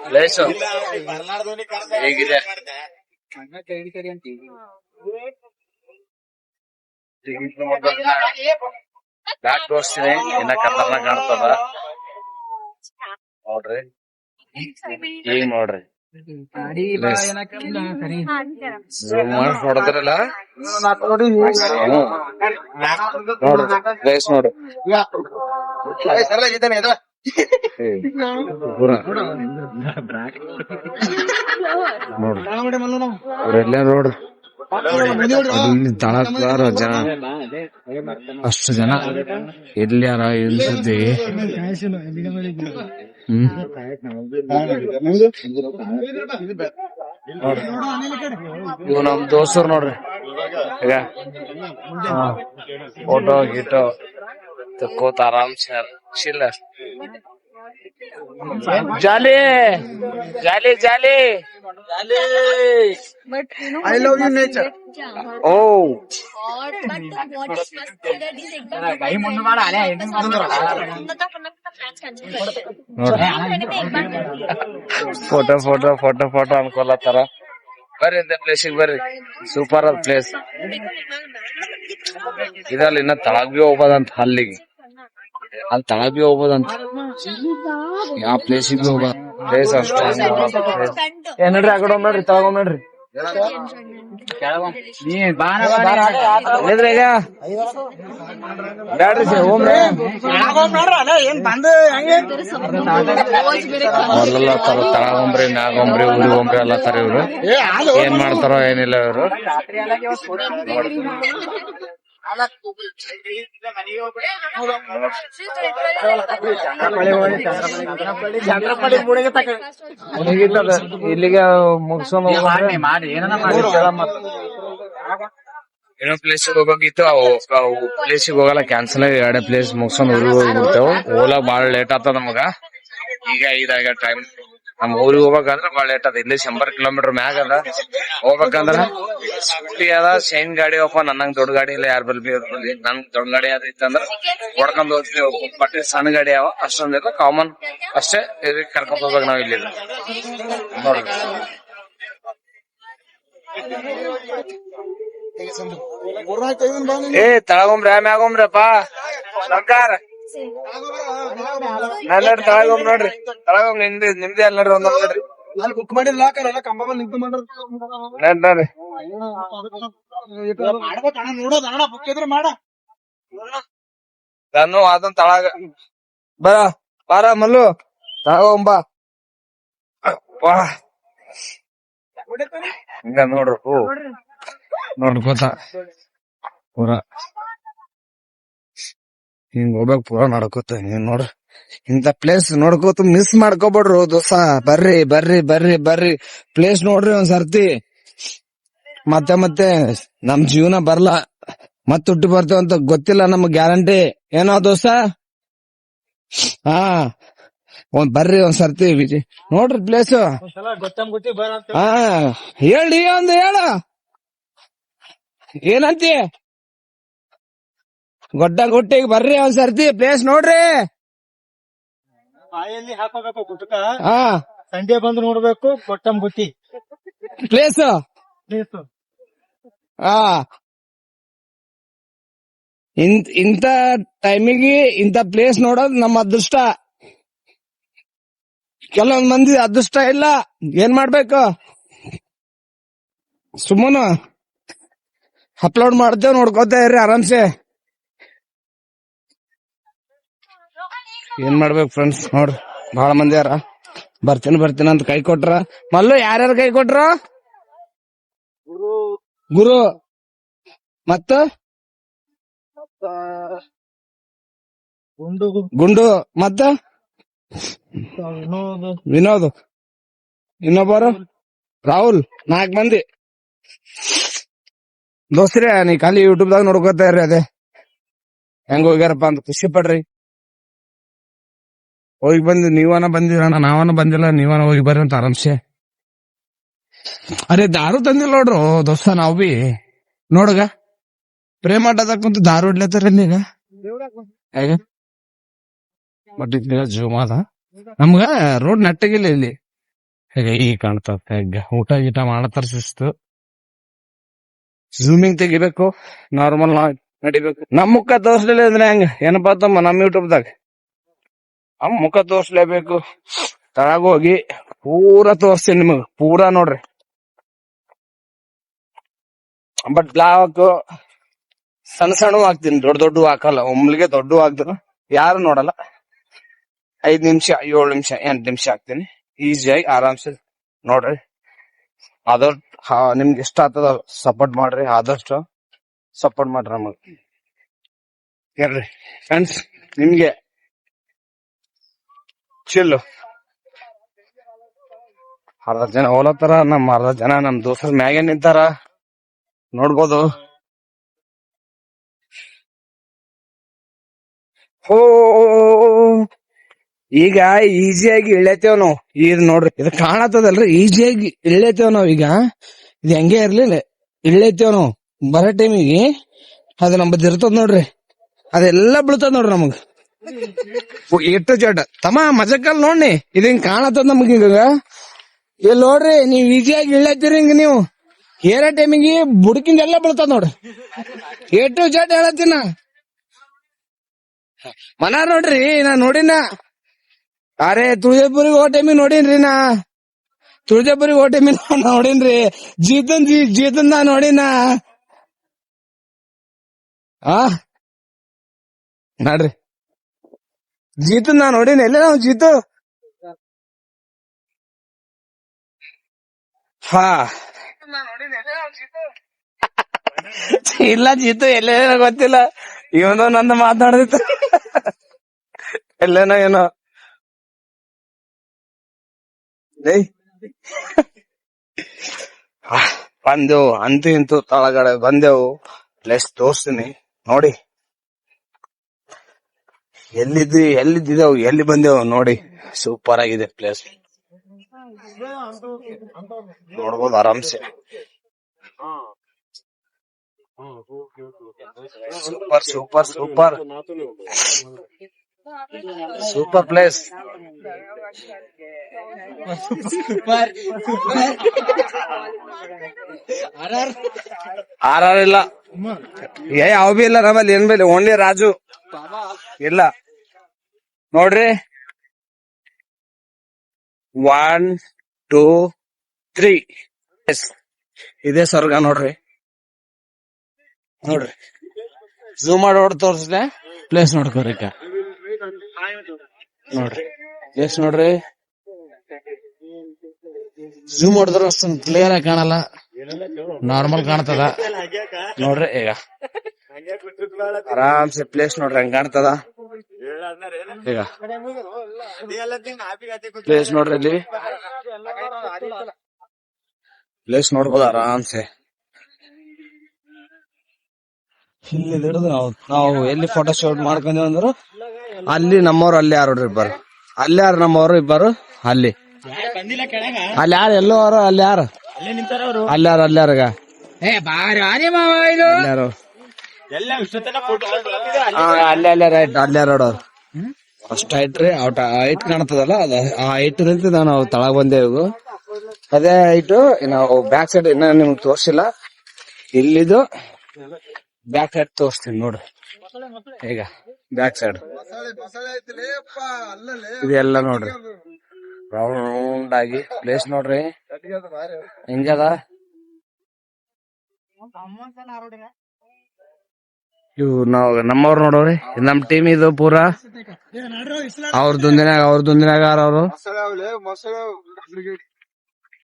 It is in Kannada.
ಪ್ಲೇಸ್ ಹೇಗಿದೆ ಬ್ಯಾಕ್ ತೋರಿಸ್ತೀನಿ. ಇನ್ನ ಕತ್ತರ್ನ ಕಾಣ್ತದ ನೋಡ್ರಿ. ಈಗ ನೋಡ್ರಿ ನೋಡಿದ್ರಲ್ಲ ನೋಡ್ರಿ ಪ್ಲೇಸ್ ನೋಡ್ರಿ. ಅವರೆಲ್ಲ ನೋಡ್ರಿ ತಳಕ್ಲಾರ ಜನ, ಅಷ್ಟು ಜನ ಎಲ್ಲಿಯಾರ ಇಲ್ಸದ್ದಿ. ಇವ್ ನಮ್ ದೋಸ್ತರು ನೋಡ್ರಿ. ಈಗ ಫೋಟೋ ಗೀಟೋ ತಕ್ಕೋತ ಆರಾಮ್ ಚಿಲ್ಲ. Jolly jolly jolly I love you nature. ಓ ಫೋಟೋ ಫೋಟೋ ಫೋಟೋ ಫೋಟೋ ಅನ್ಕೊಳತ್ತಾರ. ಬರ್ರಿ ಇಂತ ಪ್ಲೇಸಿಗೆ ಬರ್ರಿ, ಸೂಪರ್ ಅದ ಪ್ಲೇಸ್. ಇದ್ರಲ್ಲಿ ಇನ್ನ ತಳಗ್ ಬಿ ಹೋಗ್ಬೋದಂತ, ಅಲ್ಲಿಗೆ ಅಲ್ಲಿ ತಳಗ್ ಬಿ ಹೋಗ್ಬೋದಂತ. ಯಾವ ಪ್ಲೇಸಿಗೆ ಹೋಗ್ಬ ಪ್ಲೇಸ್ ಅಷ್ಟು ಏನ್ ನೋಡ್ರಿ. ಆ ಕಡೆ ನೋಡ್ರಿ, ತಳಗ ನೋಡ್ರಿ. ಈಗ ಬ್ಯಾಡ್ರಿ ಹೋಮ್ರಿ. ಮೊದಲೆಲ್ಲ ತರ ತಳಗೊಂಬ್ರಿ ಮ್ಯಾಗೊಂಬ್ರಿ ಊರಿ ಹೋಮ್ರಿ ಎಲ್ಲ ತರ. ಇವ್ರು ಏನ್ ಮಾಡ್ತಾರೋ ಏನಿಲ್ಲ ಇವ್ರು. ಇಲ್ಲಿಗೆ ಮುಗಿಸ್ಕೊಂಡ್ ಏನೋ ಪ್ಲೇಸ್ ಹೋಗೋಗಿತ್ತು. ಅವು ಪ್ಲೇಸಿಗೆ ಹೋಗಲ್ಲ, ಕ್ಯಾನ್ಸಲ್ ಆಗಿ ಎರಡೇ ಪ್ಲೇಸ್ ಮುಗಿಸ್ಕೊಂಡ್ ಊರಿಗೆ ಹೋಗ್ಬಿಡ್ತೇವ್. ಹೋಗ್ಲಾಕ್ ಬಾಳ ಲೇಟ್ ಆಗ್ತದ ನಮಗ. ಈಗ ಇದಾಗ ಟೈಮ್ ನಮ್ ಊರಿಗೆ ಹೋಗ್ಬೇಕಂದ್ರ ಬಾಳ ಲೇಟ್ ಅದ. ಇಲ್ಲಿ 100 ಕಿಲೋಮೀಟರ್ ಮ್ಯಾಗ ಅದ. ಹೋಗ್ಬೇಕಂದ್ರ ಸ್ಕೂಟಿ ಅದ, ಶೈನ್ ಗಾಡಿ ಅಪ್ಪ. ನನ್ನಂಗ್ ದೊಡ್ಡ ಗಾಡಿ ಇಲ್ಲ, ಯಾರ ಬಲ್ ಬಿ ನನ್ ದೊಡ್ಡ ಗಾಡಿ ಅದ ಇತ್ತಂದ್ರ ಹೊಡ್ಕೊಂಡ್ ಹೋಗ್ತೀವಿ. ಬಟ್ ಸಣ್ಣ ಗಾಡಿ ಅವ ಅಷ್ಟೊಂದಿಲ್ಲ, ಕಾಮನ್ ಅಷ್ಟೇ ಕರ್ಕೊಂಡ್ ಹೋಗ್ಬೇಕು ನಾವ್ ಇಲ್ಲಿ ನೋಡ್ರಿ. ಏ ತಳಗೊಂಬ್ರ ಮ್ಯಾಗೊಂಬ್ರಪ್ಪಾ ಸರ್ಕಾರ ನೋಡ್ರಿ. ತಳಗೊಂಬ್ ನೋಡ್ರಿ, ತಳಗೊಂಬ್ ನಿಮ್ದೇ ಅಲ್ಲ ನೋಡ್ರಿ. ಒಂದ್ ನೋಡ್ರಿ ಬುಕ್ ಮಾಡಿಲ್ಲ ಕಂಬ ನಿಂತು ಮಾಡ್ರಿ. ನೋಡೋದಣ್ಣ ಬುಕ್ ಇದ್ರೆ ಮಾಡ ನಾನು ಅದನ್ ತಳಗ ಬಾರ ಮಲ್ಲು ತಳಗೊಂಬ. ಹಿಂಗ ನೋಡ್ರಿ ನೋಡ್ಕೋತ ಪೂರಾ ಹಿಂಗ್ ಹೋಗ್ಬೇಕ್ ಪೂರಾ ನಡ್ಕೋತ. ನೀವ್ ನೋಡ್ರಿ ಇಂತ ಪ್ಲೇಸ್ ನೋಡ್ಕೋತ ಮಿಸ್ ಮಾಡ್ಕೋಬೇಡ್ರು ದೋಸ್ತ. ಬರ್ರಿ ಬರ್ರಿ ಬರ್ರಿ ಬರ್ರಿ ಪ್ಲೇಸ್ ನೋಡ್ರಿ ಒಂದ್ಸರ್ತಿ. ಮತ್ತೆ ನಮ್ ಜೀವನ ಬರ್ಲ, ಮತ್ ಹುಟ್ಟಿ ಬರ್ತೇವಂತ ಗೊತ್ತಿಲ್ಲ ನಮಗ್ ಗ್ಯಾರಂಟಿ. ಏನೋ ದೋಸ್ತ? ಹಾ ಬರ್ರಿ ಒಂದ್ಸರ್ತಿ ನೋಡ್ರಿ ಪ್ಲೇಸ್. ಹಾ ಹೇಳಿ ಒಂದು ಹೇಳ ಏನಂತಿ. ಗೊಟ್ಟಿಗೆ ಬರ್ರಿ ಒಂದ್ಸರ್ತಿ ಪ್ಲೇಸ್ ನೋಡ್ರಿ. ಬಾಯಲ್ಲಿ ಹಾಕೋಬೇಕು ಗುಟ್ಕ. ಹಾ ಸಂಡೆ ಬಂದು ನೋಡ್ಬೇಕು ಗೊಟ್ಟಂಗುಟ್ಟಿ ಪ್ಲೇಸ್. ಹಾ ಇಂತ ಟೈಮಿಗೆ ಇಂತ ಪ್ಲೇಸ್ ನೋಡೋದ್ ನಮ್ಮ ಅದೃಷ್ಟ. ಕೆಲವೊಂದ್ ಮಂದಿ ಅದೃಷ್ಟ ಇಲ್ಲ. ಏನ್ ಮಾಡ್ಬೇಕು, ಸುಮ್ಮನೆ ಅಪ್ಲೋಡ್ ಮಾಡ್ತೇವ್, ನೋಡ್ಕೋತಾ ಇರ್ರಿ ಆರಾಮ್ಸೆ. ಏನ್ ಮಾಡ್ಬೇಕು ಫ್ರೆಂಡ್ಸ್ ನೋಡ್ರಿ, ಬಹಳ ಮಂದಿ ಯಾರ ಬರ್ತೀನಿ ಅಂತ ಕೈ ಕೊಟ್ರ. ಮಲ್ಲು ಯಾರ್ಯಾರ ಕೈ ಕೊಟ್ರ? ಗುರು ಮತ್ತ ಗುಂಡು ಮತ್ತ ವಿನೋದ್, ಇನ್ನೊಬ್ಬರು ರಾಹುಲ್. 4 ಮಂದಿ ದೋಸ್ತ್ರಿ. ನೀ ಖಾಲಿ ಯೂಟ್ಯೂಬ್ ದಾಗ ನೋಡ್ಕೋತಾ ಇರ್ರಿ ಅದೇ ಹೆಂಗ ಹೋಗ್ಯಾರಪ್ಪ ಅಂತ ಖುಷಿ ಪಡ್ರಿ. ಹೋಗಿ ಬಂದಿ, ನೀವನ ಬಂದಿರಣ್ಣ, ನಾವನ ಬಂದಿಲ್ಲ, ನೀವನ ಹೋಗಿ ಬರ್ರಿ ಅಂತ ಆರಾಮ್ಸೆ. ಅರೆ ದಾರು ತಂದಿಲ್ಲ ನೋಡ್ರು ದೋಸ್ತ. ನಾವ್ ಬಿ ನೋಡಗ ಪ್ರೇಮ ಆಟದಾಗ ಕುಂತ ದಾರು ಇಡ್ಲತ್ತಾರ ಈಗ. ಹೇಗ ಬಟ್ ಜೂಮ್ ಅದ ನಮ್ಗ ರೋಡ್ ನಟ್ಟಗಿಲ್ಲ ಇಲ್ಲಿ. ಹೇಗೆ ಈಗ ಕಾಣ್ತದೆ ಹೆಗ್ಗ ಊಟ ಗೀಟ ಮಾಡತ್ತಾರ ಶಿಸ್ತು. ಝೂಮಿಂಗ್ ತೆಗಿಬೇಕು, ನಾರ್ಮಲ್ ನಡಿಬೇಕು. ನಮ್ ಮುಖ ತೋರ್ಸ್ಲಿಲ್ಲ ಅಂದ್ರೆ ಹೆಂಗ ಏನಪ್ಪಾ ತಮ್ಮ ನಮ್ ಯೂಟ್ಯೂಬ್ದಾಗ ನಮ್ ಮುಖ ತೋರ್ಸ್ಲೇಬೇಕು. ತಳಗ ಹೋಗಿ ಪೂರಾ ತೋರ್ಸ್ತೀನಿ ನಿಮಗ್, ಪೂರಾ ನೋಡ್ರಿ. ಬಟ್ ಬ್ಲಾಕ್ ಸಣ್ಣ ಸಣ್ಣ ಹಾಕ್ತೀನಿ, ದೊಡ್ಡ ದೊಡ್ಡ ಹಾಕಲ್ಲ. ಒಮ್ಲಿಗೆ ದೊಡ್ಡ ಹಾಕ್ದ್ರು ಯಾರು ನೋಡಲ್ಲ. 5 ನಿಮಿಷ 7 ನಿಮಿಷ 8 ನಿಮಿಷ ಹಾಕ್ತೀನಿ. ಈಸಿಯಾಗಿ ಆರಾಮ್ಸೆ ನೋಡ್ರಿ. ಆದಷ್ಟು ನಿಮ್ಗೆ ಇಷ್ಟ ಆಗ್ತದ ಸಪೋರ್ಟ್ ಮಾಡ್ರಿ, ಆದಷ್ಟು ಸಪೋರ್ಟ್ ಮಾಡ್ರಿ ನಮಗ್. ಕೇಳ್ರಿ ಫ್ರೆಂಡ್ಸ್, ನಿಮ್ಗೆ ಚಿಲ್ಲು. ಅರ್ಧ ಜನ ಹೋಲತ್ತಾರ, ಅರ್ಧ ಜನ ನಮ್ ದೋಸ್ತರ ಮ್ಯಾಗೆ ನಿಂತಾರ, ನೋಡ್ಬೋದು. ಹೋ ಈಗ ಈಸಿಯಾಗಿ ಇಳ್ಯತೇವ್ ನಾವು. ಇದು ನೋಡ್ರಿ, ಇದು ಕಾಣತ್ತದಲ್ರಿ, ಈಸಿಯಾಗಿ ಇಳ್ಯತೇವ್ ನಾವ್. ಈಗ ಇದು ಹೆಂಗೆ ಇರ್ಲಿಲ್ಲ, ಇಳ್ಯತೇವ್ ನಾವು. ಬರೋ ಟೈಮಿಗೆ ಅದು ನಮ್ಮದ್ ಇರ್ತದ ನೋಡ್ರಿ, ಅದೆಲ್ಲ ಬೀಳ್ತದ ನೋಡ್ರಿ ನಮಗ್. ಎಷ್ಟು ಜಡ್ ತಮ್ಮ ಮಜಕ್ಕಲ್ ನೋಡ್ನಿ, ಇದು ಹಿಂಗ್ ಕಾಣತ್ತದ ನಮಗ್. ಈಗ ಇಲ್ಲಿ ನೋಡ್ರಿ, ನೀವ್ ಈಸಿಯಾಗಿ ಇಳ್ಯತ್ತೀರಿ ಹಿಂಗ. ನೀವು ಏರೋ ಟೈಮಿಗೆ ಬುಡಕಿಂದ ಎಲ್ಲ ಬೀಳ್ತದ ನೋಡ್ರಿ. ಎಷ್ಟು ಜಡ್ ಹೇಳತ್ತೀನ ಮನಾರ್ ನೋಡ್ರಿ, ನಾ ನೋಡಿನ. ಅರೆ ತುಳಜಾಪುರಿಗೆ ಹೋಗೋ ಟೈಮಿಗೆ ನೋಡಿನ್ರಿ, ತುಳಜಾಪುರಿಗೆ ಹೋಗೋ ಟೈಮಿಗೆ ನೋಡಿನ್ರಿ. ಜೀತನ್ ನಾ ನೋಡಿನ. ನೋಡ್ರಿ ಜೀತು ನಾ ನೋಡಿನ. ಎಲ್ಲ ನಾವು ಜೀತು ಇಲ್ಲ, ಜೀತು ಎಲ್ಲೇ ಗೊತ್ತಿಲ್ಲ. ಇವನು ನಂದು ಮಾತಾಡ್ದಿತ್ತು ಎಲ್ಲೇನೋ ಏನೋ. ಬಂದೆವು ಅಂತೂ ಇಂತೂ ತಳಗಡೆ ಬಂದೆವು. ಪ್ಲೇಸ್ ತೋರಿಸ್ತೀನಿ ನೋಡಿ. ಎಲ್ಲಿದ್ದೇವು ಎಲ್ಲಿ ಬಂದೆವು ನೋಡಿ. ಸೂಪರ್ ಆಗಿದೆ ಪ್ಲೇಸ್, ನೋಡ್ಬೋದು ಆರಾಮ್ಸೆ. Super super super super place. ಆರ್ ಇಲ್ಲ, ಯಾವ ಬಿ ಇಲ್ಲ ನಮ್ಮಲ್ಲಿ. ಏನ್ ಬೇಲಿ ಓನ್ಲಿ ರಾಜು ಇಲ್ಲ ನೋಡ್ರಿ. 1 2 3 ಇದೇ ಸ್ವರ್ಗ ನೋಡ್ರಿ. ನೋಡ್ರಿ ಝೂಮ್ ಮಾಡಿ ತೋರ್ಸಿದೆ ಪ್ಲೇಸ್ ನೋಡ್ಕೋರಿ. ನೋಡ್ರಿ ಪ್ಲೇಸ್ ನೋಡ್ರಿ, ಝೂಮ್ ಮಾಡಿದ್ರು ಅಷ್ಟೊಂದು ಕ್ಲಿಯರ್ ಆಗಿ ಕಾಣಲ್ಲ, ನಾರ್ಮಲ್ ಕಾಣ್ತದ ನೋಡ್ರಿ. ಈಗ ಆರಾಮ್ಸೆ ಪ್ಲೇಸ್ ನೋಡ್ರಿ ಹೆಂಗ್ ಕಾಣ್ತದ. ಈಗ ಪ್ಲೇಸ್ ನೋಡ್ರಿ, ಇಲ್ಲಿ ಪ್ಲೇಸ್ ನೋಡ್ಬೋದು ಆರಾಮ್ಸೆ. ಇಲ್ಲಿ ಹಿಡಿದು ನಾವು ಎಲ್ಲಿ ಫೋಟೋ ಶೂಟ್ ಮಾಡ್ಕೊಂಡೇವ್ ಅಂದ್ರು ಅಲ್ಲಿ ನಮ್ಮವ್ರು ಅಲ್ಲಿ ಯಾರು ನೋಡ್ರಿ ಇಬ್ಬರು, ಅಲ್ಲಿ ಯಾರು ನಮ್ಮವ್ರು ಇಬ್ಬರು, ಅಲ್ಲಿ ಯಾರು ಎಲ್ಲೋ ಅವರು, ಅಲ್ಲಿ ಯಾರು ಅಲ್ಯಾರಗ ಯಾರು ಅಲ್ಲೇ ರೈಟ್ ಅಲ್ಯಾರೋಡು ಅಷ್ಟ ಹೈಟ್ ರೀ. ಹೈಟ್ ಕಾಣ್ತದಲ್ಲ, ಅದ ಆ ಹೈಟ್ ನಿಂತ ನಾವು ತಳಗ ಬಂದೇವು. ಅದೇ ಹೈಟ್. ನಾವು ಬ್ಯಾಕ್ ಸೈಡ್ ಇನ್ನ ನಿಮ್ಗೆ ತೋರ್ಸಿಲ್ಲ, ಇಲ್ಲಿದು ಬ್ಯಾಕ್ ಸೈಡ್ ತೋರಿಸ್ತೀನಿ ನೋಡ್ರಿ. ಈಗ ಬ್ಯಾಕ್ ಸೈಡ್ ಇದೆಲ್ಲ ನೋಡ್ರಿ, ರೌಂಡ್ ಆಗಿ ಪ್ಲೇಸ್ ನೋಡ್ರಿ ಹೆಂಗದ. ಇವು ನಾವ್ ನಮ್ಮವ್ರು ನೋಡೋರಿ, ನಮ್ ಟೀಮ್ ಇದು ಪೂರಾ. ಅವ್ರದೊಂದಿನಾಗ ಅವ್ರು